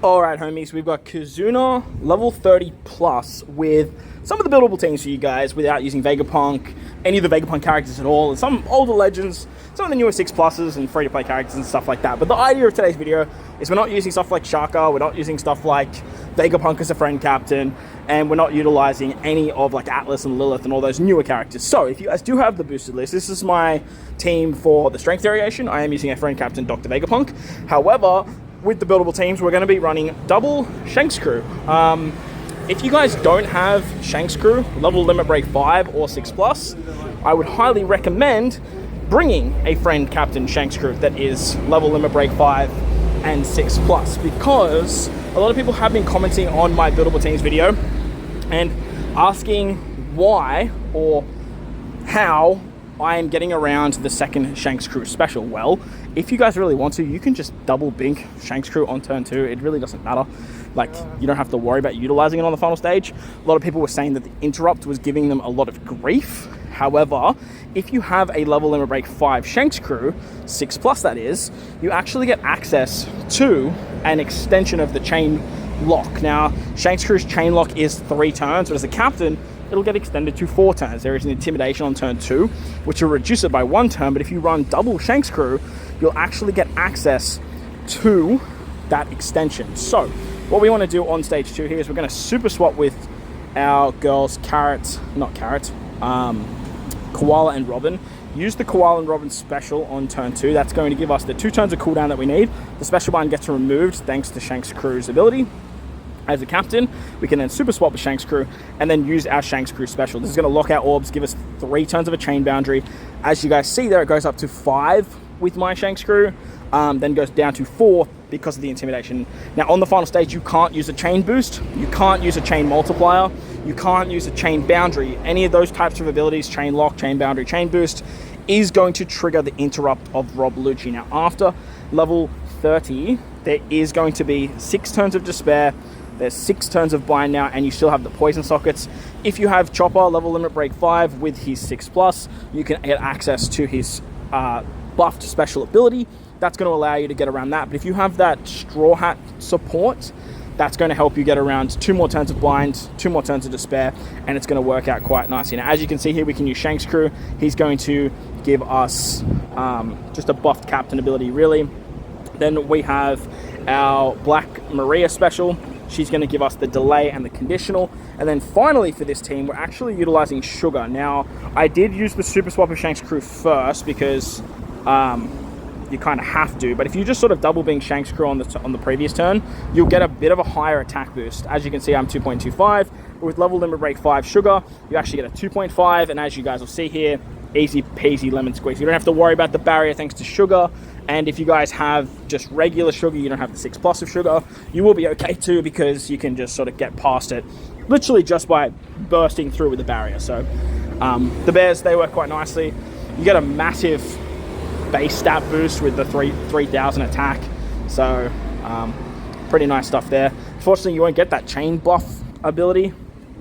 Alright homies, we've got KIZUNA level 30 plus with some of the buildable teams for you guys without using Vegapunk, any of the Vegapunk characters at all, and some older legends, some of the newer 6 pluses and free to play characters and stuff like that. But the idea of today's video is we're not using stuff like Shaka, we're not using stuff like Vegapunk as a friend captain, and we're not utilizing any of like Atlas and Lilith and all those newer characters. So if you guys do have the boosted list, this is my team for the strength variation. I am using a friend captain, Dr. Vegapunk. However, with the buildable teams, we're going to be running double Shanks crew. If you guys don't have Shanks crew, level limit break 5 or 6 plus, I would highly recommend bringing a friend captain Shanks crew that is level limit break 5 and 6 plus, because a lot of people have been commenting on my buildable teams video and asking why or how I am getting around the second Shanks crew special. Well, if you guys really want to, you can just double bink Shanks crew on turn 2. It really doesn't matter. Like, you don't have to worry about utilizing it on the final stage. A lot of people were saying that the interrupt was giving them a lot of grief. However, if you have a level limit break 5 Shanks crew, 6 plus that is, you actually get access to an extension of the chain lock. Now, Shanks crew's chain lock is 3 turns, but as a captain, it'll get extended to 4 turns. There is an intimidation on turn 2, which will reduce it by 1 turn, but if you run double Shanks crew, you'll actually get access to that extension. So, what we want to do on stage 2 here is we're going to super swap with our girls Koala and Robin. Use the Koala and Robin special on turn 2. That's going to give us the 2 turns of cooldown that we need. The special bind gets removed thanks to Shanks crew's ability. As a captain, we can then super swap with Shanks crew and then use our Shanks crew special. This is going to lock our orbs, give us 3 turns of a chain boundary. As you guys see there, it goes up to 5 with my Shanks crew, then goes down to 4 because of the intimidation. Now on the final stage, you can't use a chain boost, you can't use a chain multiplier, you can't use a chain boundary. Any of those types of abilities, chain lock, chain boundary, chain boost, is going to trigger the interrupt of Rob Lucci. Now after level 30, there is going to be 6 turns of despair. There's 6 turns of bind now, and you still have the poison sockets. If you have Chopper level limit break 5 with his 6 plus, you can get access to his buffed special ability. That's going to allow you to get around that. But if you have that Straw Hat support, that's going to help you get around 2 more turns of bind, 2 more turns of despair, and it's going to work out quite nicely. Now, as you can see here, we can use Shanks crew. He's going to give us just a buffed captain ability, really. Then we have our Black Maria special. She's going to give us the delay and the conditional. And then finally for this team, we're actually utilizing Sugar. Now, I did use the super swap of Shanks crew first because you kind of have to. But if you just sort of double bing Shanks crew on the previous turn, you'll get a bit of a higher attack boost. As you can see, I'm 2.25. With level limit break 5 Sugar, you actually get a 2.5. And as you guys will see here, easy peasy lemon squeeze. You don't have to worry about the barrier thanks to Sugar. And if you guys have just regular Sugar, you don't have the 6 plus of Sugar, you will be okay too, because you can just sort of get past it literally just by bursting through with the barrier. So the bears, they work quite nicely. You get a massive base stat boost with the 3000 attack. So pretty nice stuff there. Unfortunately, you won't get that chain buff ability,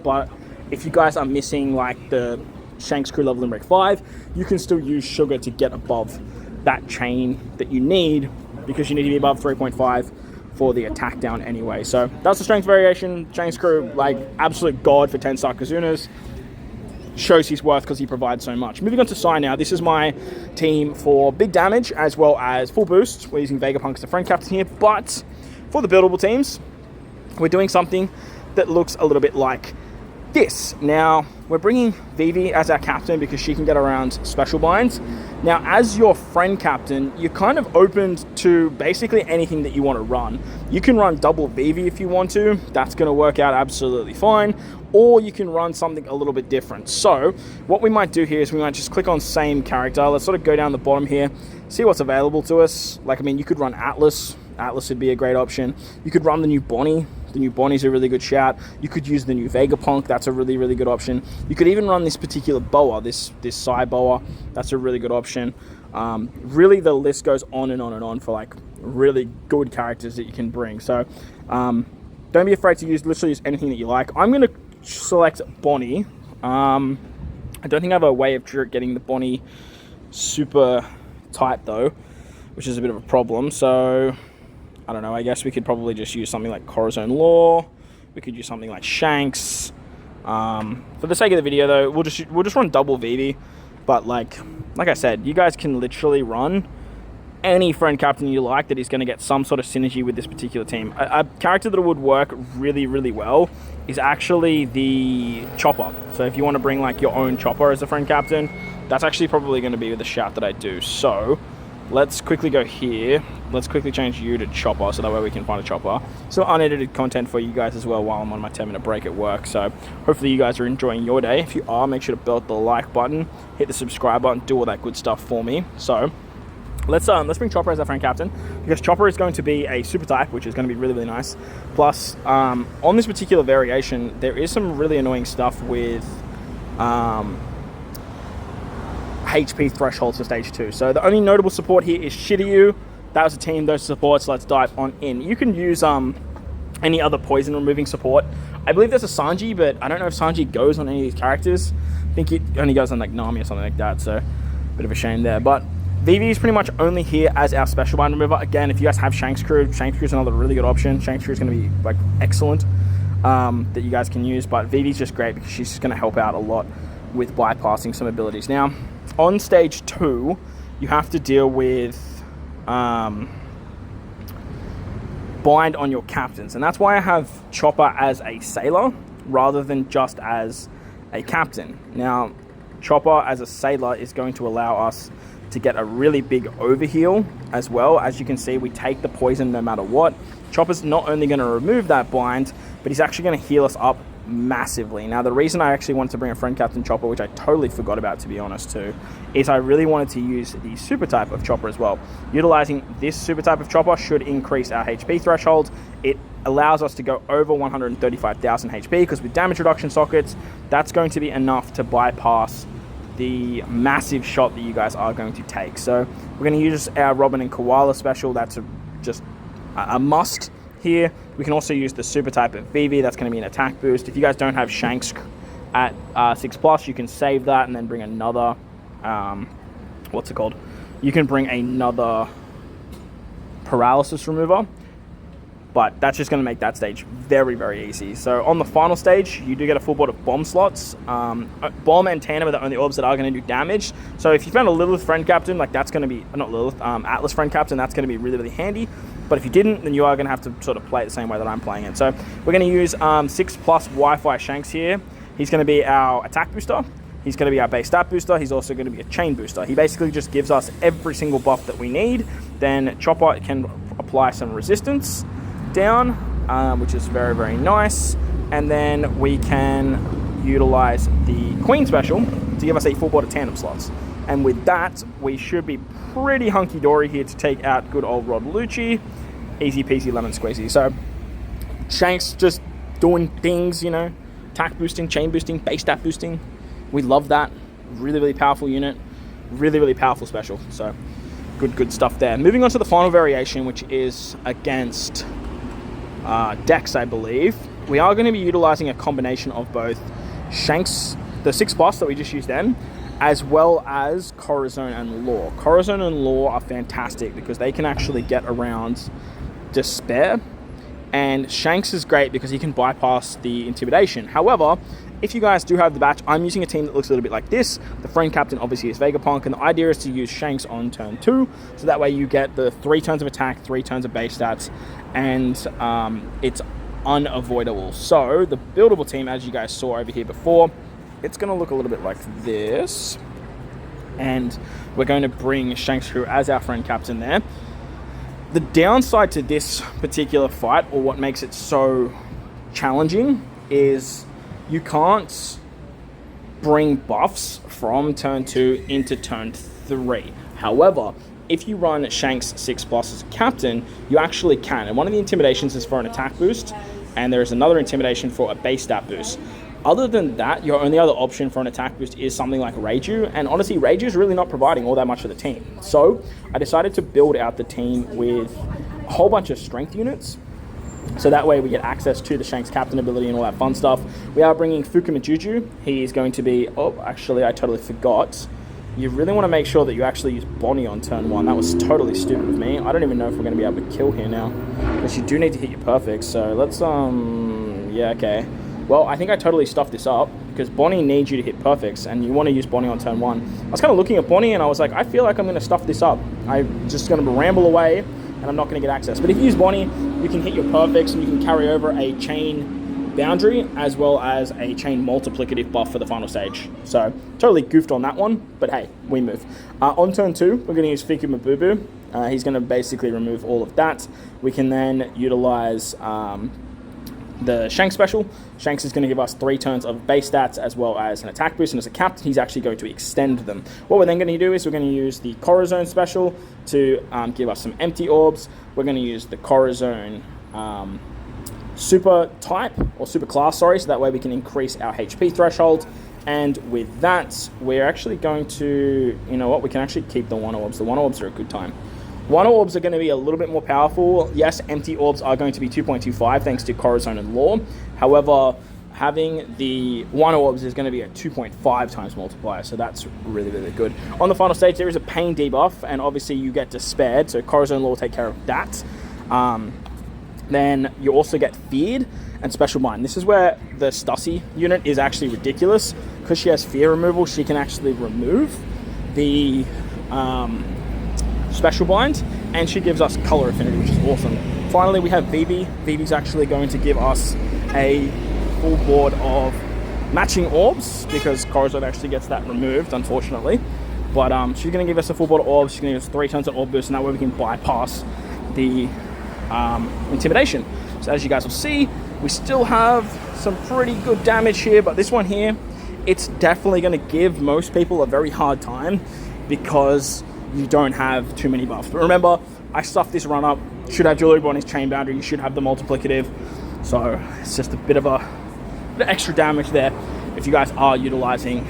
but if you guys are missing like the Shanks crew level in break 5, you can still use Sugar to get above that chain that you need, because you need to be above 3.5 for the attack down anyway. So that's the strength variation. Shanks crew, like, absolute god for 10-star Kizunas. Shows his worth because he provides so much. Moving on to Sai now. This is my team for big damage as well as full boost. We're using Vegapunk as the friend captain here, but for the buildable teams, we're doing something that looks a little bit like this. Now, we're bringing Vivi as our captain because she can get around special binds. Now, as your friend captain, you're kind of open to basically anything that you want to run. You can run double Vivi if you want to. That's going to work out absolutely fine. Or you can run something a little bit different. So, what we might do here is we might just click on same character. Let's sort of go down the bottom here, see what's available to us. Like, I mean, you could run Atlas. Atlas would be a great option. You could run the new Bonnie. The new Bonnie's a really good shout. You could use the new Vegapunk. That's a really, really good option. You could even run this particular boa, this Sai boa. That's a really good option. Really, the list goes on and on and on for like really good characters that you can bring. So don't be afraid to literally use anything that you like. I'm going to select Bonnie. I don't think I have a way of getting the Bonnie super tight though, which is a bit of a problem. So I don't know, I guess we could probably just use something like Corazon Law. We could use something like Shanks. For the sake of the video, though, we'll just run double Vivi. But like I said, you guys can literally run any friend captain you like that is going to get some sort of synergy with this particular team. A character that would work really, really well is actually the Chopper. So if you want to bring like your own Chopper as a friend captain, that's actually probably going to be the shout that I do. So let's quickly go here. Let's quickly change you to Chopper so that way we can find a Chopper. So unedited content for you guys as well while I'm on my 10-minute break at work. So hopefully you guys are enjoying your day. If you are, make sure to belt the like button, hit the subscribe button, do all that good stuff for me. So let's bring Chopper as our friend captain, because Chopper is going to be a super type, which is going to be really, really nice. Plus, on this particular variation, there is some really annoying stuff with HP thresholds for stage 2. So the only notable support here is Shiryu. That was a team, those supports. Let's dive on in. You can use any other poison removing support. I believe there's a Sanji, but I don't know if Sanji goes on any of these characters. I think it only goes on like Nami or something like that, so bit of a shame there. But Vivi is pretty much only here as our special bind remover. Again, if you guys have Shanks Crew is another really good option. Shanks Crew is going to be like excellent that you guys can use, but Vivi's just great because she's just going to help out a lot with bypassing some abilities. Now, on stage 2, you have to deal with bind on your captains, and that's why I have Chopper as a sailor rather than just as a captain. Now, Chopper as a sailor is going to allow us to get a really big overheal as well. As you can see, we take the poison no matter what. Chopper's not only going to remove that bind, but he's actually going to heal us up massively. Now, the reason I actually wanted to bring a friend captain Chopper, which I totally forgot about to be honest too, is I really wanted to use the super type of Chopper as well. Utilizing this super type of Chopper should increase our HP threshold. It allows us to go over 135,000 HP because with damage reduction sockets, that's going to be enough to bypass the massive shot that you guys are going to take. So we're going to use our Robin and Koala special. That's just a must here. We can also use the super type of Vivi. That's going to be an attack boost. If you guys don't have Shanks at 6+, you can save that and then bring another what's it called? You can bring another paralysis remover, but that's just going to make that stage very, very easy. So on the final stage, you do get a full board of bomb slots. Bomb and Tandem are the only orbs that are going to do damage. So if you found a Lilith friend captain, like that's going to be, not Lilith, Atlas friend captain, that's going to be really, really handy. But if you didn't, then you are going to have to sort of play it the same way that I'm playing it. So we're going to use 6+ Wi-Fi Shanks here. He's going to be our attack booster. He's going to be our base stat booster. He's also going to be a chain booster. He basically just gives us every single buff that we need. Then Chopper can apply some resistance down, which is very, very nice. And then we can utilize the Queen special to give us a full board of tandem slots. And with that, we should be pretty hunky-dory here to take out good old Rod Lucci. Easy peasy lemon squeezy. So Shanks just doing things, you know, attack boosting, chain boosting, base stat boosting. We love that. Really, really powerful unit. Really, really powerful special. So good stuff there. Moving on to the final variation, which is against Dex, I believe. We are going to be utilizing a combination of both Shanks, the 6+ that we just used then, as well as Corazon and Law. Corazon and Law are fantastic because they can actually get around Despair, and Shanks is great because he can bypass the Intimidation. However, if you guys do have the batch, I'm using a team that looks a little bit like this. The friend captain obviously is Vegapunk, and the idea is to use Shanks on turn 2, so that way you get the 3 turns of attack, 3 turns of base stats, and it's unavoidable. So the buildable team, as you guys saw over here before, it's going to look a little bit like this, and we're going to bring Shanks Crew as our friend captain there. The downside to this particular fight, or what makes it so challenging, is you can't bring buffs from turn 2 into turn 3. However, if you run Shanks 6+ as a captain, you actually can. And one of the intimidations is for an attack boost, and there's another intimidation for a base stat boost. Other than that, your only other option for an attack boost is something like Reiju, and honestly, Reiju is really not providing all that much for the team. So I decided to build out the team with a whole bunch of strength units, so that way we get access to the Shanks captain ability and all that fun stuff. We are bringing Fukuma Juju. He is going to be, oh, actually, I totally forgot. you really want to make sure that you actually use Bonnie on turn 1. That was totally stupid of me. I don't even know if we're going to be able to kill here now. Because you do need to hit your perfect. So let's, yeah, okay. Well, I think I totally stuffed this up. Because Bonnie needs you to hit perfects. And you want to use Bonnie on turn 1. I was kind of looking at Bonnie and I was like, I feel like I'm going to stuff this up. I'm just going to ramble away and I'm not going to get access. But if you use Bonnie, you can hit your perfects and you can carry over a chain boundary as well as a chain multiplicative buff for the final stage. So totally goofed on that one, but hey, we move. On turn 2, we're going to use Fiku Mabubu. He's going to basically remove all of that. We can then utilize the Shanks special. Shanks is going to give us 3 turns of base stats as well as an attack boost, and as a captain he's actually going to extend them. What we're then going to do is we're going to use the Corazon special to give us some empty orbs. We're going to use the Corazon super type, or super class, sorry, so that way we can increase our HP threshold. And with that, we're actually going to, you know what, we can actually keep the 1 orbs. The 1 orbs are a good time. 1 orbs are going to be a little bit more powerful. Yes, empty orbs are going to be 2.25 thanks to Corazon and Law. However, having the 1 orbs is going to be a 2.5 times multiplier, so that's really, really good. On the final stage, there is a pain debuff, and obviously you get despaired, so Corazon and Law will take care of that. Then you also get Feared and Special Bind. This is where the Stussy unit is actually ridiculous. Because she has Fear removal, she can actually remove the Special Bind, and she gives us Color Affinity, which is awesome. Finally, we have Vivi. Vivi's actually going to give us a full board of matching orbs, because Corazon actually gets that removed, unfortunately. But she's going to give us a full board of orbs. She's going to give us 3 turns of orb boost, and that way we can bypass the intimidation. So as you guys will see, we still have some pretty good damage here, but this one here, it's definitely going to give most people a very hard time because you don't have too many buffs. But remember, I stuffed this run up. Should have Jewelry Bonnie's chain boundary. You should have the multiplicative. So it's just a bit of extra damage there if you guys are utilizing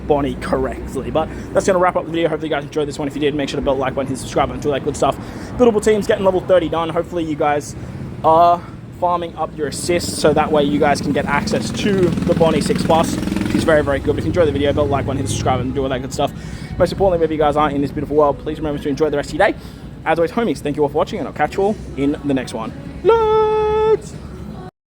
Bonnie correctly. But that's going to wrap up the video. Hopefully you guys enjoyed this one. If you did, make sure to bell the like button, hit subscribe button, do all that good stuff. Buildable team's getting level 30 done. Hopefully you guys are farming up your assists so that way you guys can get access to the Bonnie 6+. She's very, very good. But if you enjoyed the video, bell the like button, hit subscribe button, do all that good stuff. Most importantly, wherever you guys are in this beautiful world, please remember to enjoy the rest of your day. As always, homies, thank you all for watching, and I'll catch you all in the next one. Love!